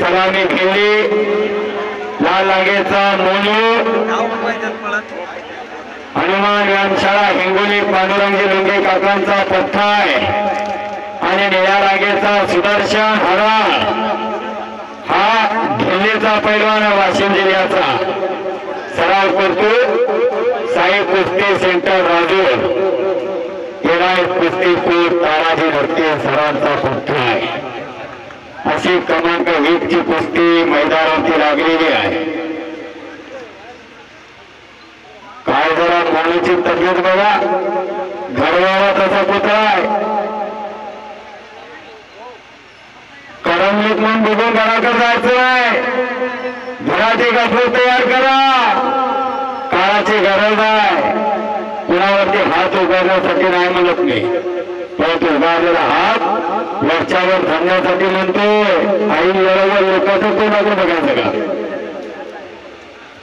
सलामी केली। लाल लागेचा मोनू हनुमान व्यायामशाळा हिंगोली पांडुरंगी लुंगे काकांचा पथ्थाय आणि निळ्या लागेचा सुदर्शन हराळ हा दिल्लीचा पैलवान वाशिम जिल्ह्याचा सराव करतो। साई कुस्ती सेंटर राजूर येणारे कुस्तीपूर ताराजी नरके सरांचा पथ्थाय अशी क्रमांक 1 ची कुस्ती मैदानावरती लागलेली आहे। काय जरा मोनूची तब्येत बघा, घरवाला तसा पुतळा आहे। करमणूक म्हणून बघून घराकडे जायचं नाही, घराचे कपडे तयार करा, काळाची गरज आहे। कुणावरती हात उभारण्यासाठी नाही म्हणत मी, परंतु उभारलेला हात वरच्यावर धरण्यासाठी म्हणतोय। आई बरोबर लोकांचं कोणाकडे बघायचं का?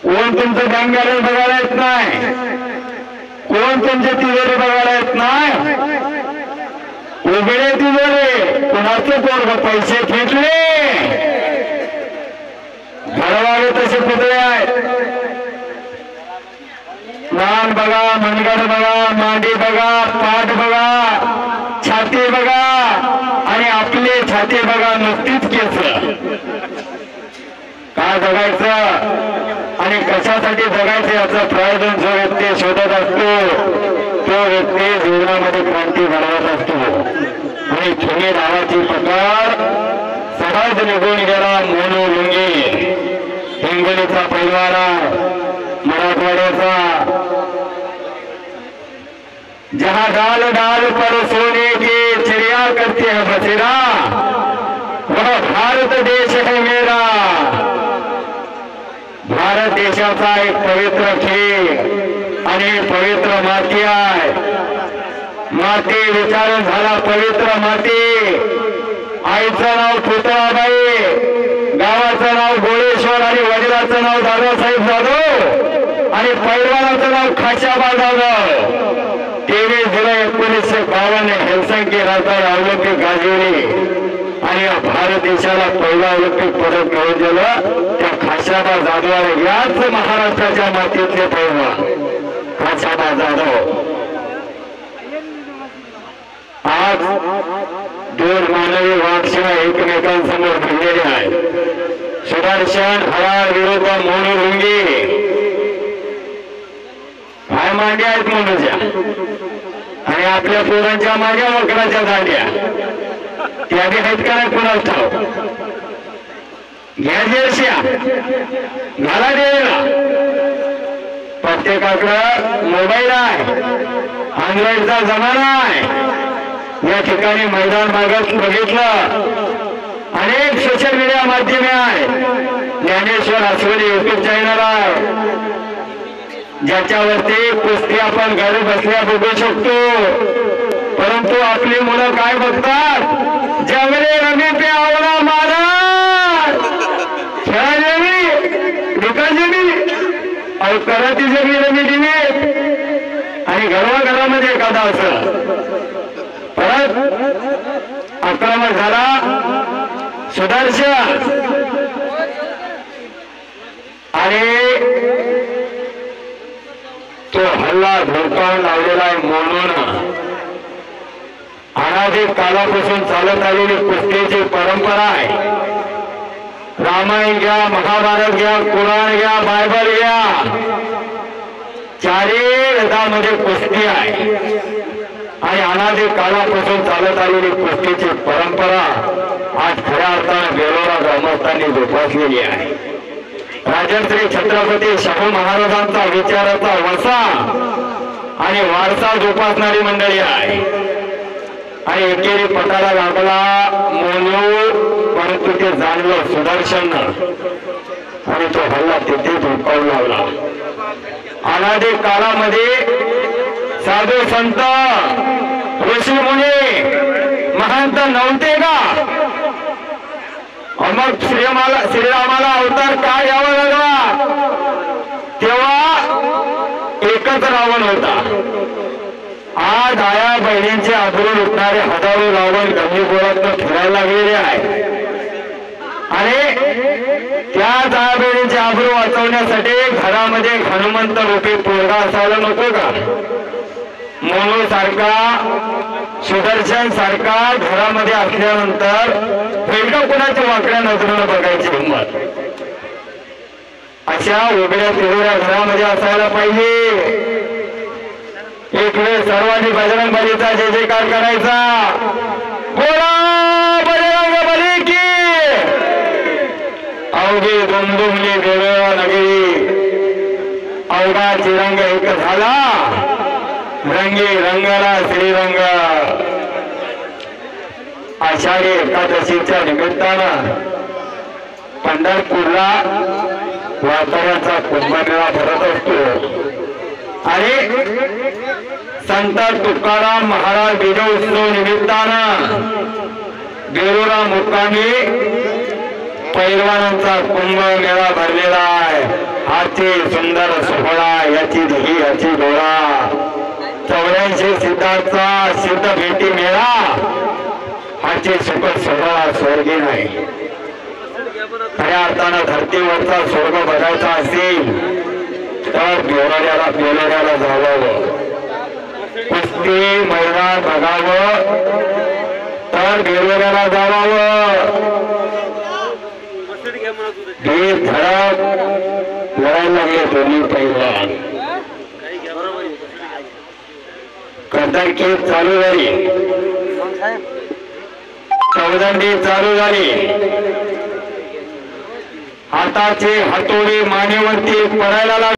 कोण तुमचं बँक बॅलन्स बघायला येत नाही, कोण तुमची तिजोरी बघायला येत नाही। उघडे तिजोरी, कुणाचे पोरग पैसे फेकले, घरवाले तसे पुतळे आहेत। मान बघा, मनगड बघा, मांडी बघा, पाठ बघा, छाती बघा आणि आपले छाती बघा, नुसतीच केस। काय जगायचं आणि कशासाठी जगायचे याचा प्रयोजन जो व्यक्ती शोधत असतो तो व्यक्ती जीवनामध्ये क्रांती घडवत असतो। आणि ठेणे नावाची पकड सहज निघून गेला मोनू लुंगे, हिंगोलीचा पैलवान, मराठवाड्याचा। जहां डाल डाल पर सोने की चिड़िया करती है बसेरा, वह भारत देश है मेरा। भारत देशाचा एक पवित्र खेळ आणि पवित्र माती आहे। माती विचारून झाला पवित्र माती। आईचं नाव पुतळाबाई, गावाचं नाव गोळेश्वर आणि वडिलांचं नाव दादासाहेब जाधव आणि पैलवानाचं नाव खाशाबा जाधव। 23 जुलै 1952 हेलसिंकी राजधानी ऑलिम्पिक गाजवली आणि भारत देशाला पहिला ऑलिम्पिक पदक मिळवून दिलं त्या खाशाबा जाधव। याच महाराष्ट्राच्या मातीतले पैलवान खाशाबा जाधव आज 2 मानवी वाघशिवाय एकमेकांसमोर भिडलेले आहेत। सुदर्शन हराळ विरुद्ध मोनू लुंगे। काय मांड्या आहेत मोनूच्या आणि आपल्या पोरांच्या मांड्या वक्राच्या दांड्या त्या बी आहेत का नाही कुणाला ठाव। घ्या जर्श्या, घाला द्यायला। प्रत्येकाकडं मोबाईल आहे, अँड्रॉइडचा जमाना आहे। या ठिकाणी मैदान भागात बघितलं अनेक सोशल मीडिया माध्यमे आहेत। ज्ञानेश्वर अस्वली युट्यूब चॅनल आहे ज्याच्यावरती कुस्ती आपण घरी बसल्या बघू शकतो। परंतु आपली मुलं काय बघतात, जंगले रमी पे आवडा मारा, खेळायला अहो कराती जगली रमी दिली आणि घराघरामध्ये एखादा असं परत आक्रमक झाला सुदर्शन आणि तो हल्ला धोकावून लावलेला आहे मोनून। अनाधिक कालापासून चालत आलेली कुस्तीची परंपरा आहे। रामायण घ्या, महाभारत घ्या, कुराण घ्या, बायबल घ्या, चारही वेदामध्ये कुस्ती आहे आणि अनाधिक कालापासून चालत आलेली कुस्तीची परंपरा आज खऱ्या अर्थाने बेलोरा ग्रामस्थांनी जोपासलेली आहे। राजश्री छत्रपती शाहू महाराजांचा विचाराचा वसा आणि वारसा जोपासणारी मंडळी आहे आणि एकेरी पटाला लागला मोनू, परंतु ते जाणलं सुदर्शन आणि तो हल्ला तिथे धोकावू लागला। अनाधिक काळामध्ये साधू संत ऋषी मुनी महंत नव्हते का? मग श्रीरामाला अवतार का घ्यावा लागला? तेव्हा एकच रावण होता। आज आया बहिणींचे आदरून उठणारे हजारो रावण गल्लीबोळातून फिरायला लागलेले आहे। त्या जाळबेडीची आबरू वाचवण्यासाठी घरामध्ये हनुमंत रूपी पोरगा असायला नको का? मोनू सारखा सुदर्शन सारखा घरामध्ये असल्यानंतर वेगळं कोणाच्या वाकड्या नजरेनं बघायची हिंमत अशा उघड्या तिरवड्या घरामध्ये असायला पाहिजे. एक वेळ सर्वांनी बजरंग बलीचा जय जयकार करायचा. बोला बजरंग बली की. अवघी दुमदुमली देवळा नगरी अवघा चिरंग एक झाला रंगी रंगाला श्रीरंग. आषाढी एकादशीच्या निमित्तानं पंढरपूरला वारकऱ्यांचा कुंभमेळा भरत असतो आणि संत तुकाराम महाराज विजय उत्सव निमित्तानं बेरोरा मुक्कामी पैलवानांचा कुंभमेळा भरलेला आहे. हाची सुंदर सोहळा याची दही याची डोळा 84 सिद्धाचा सिद्ध भेटी मेळा हाची सुख सोहळा स्वर्गी नाही. खऱ्या अर्थानं धरतीवरचा स्वर्ग बघायचा असेल तर बेलोऱ्याला जावावं. कुस्ती मैदान बघावं तर बेलोऱ्याला जावावं. हे धडक लढायला लागले दोन्ही पैलवान. कदरकी चालू झाली चौदंडी चालू झाली. हाताची हातोडी मानेवरती पडायला लागली.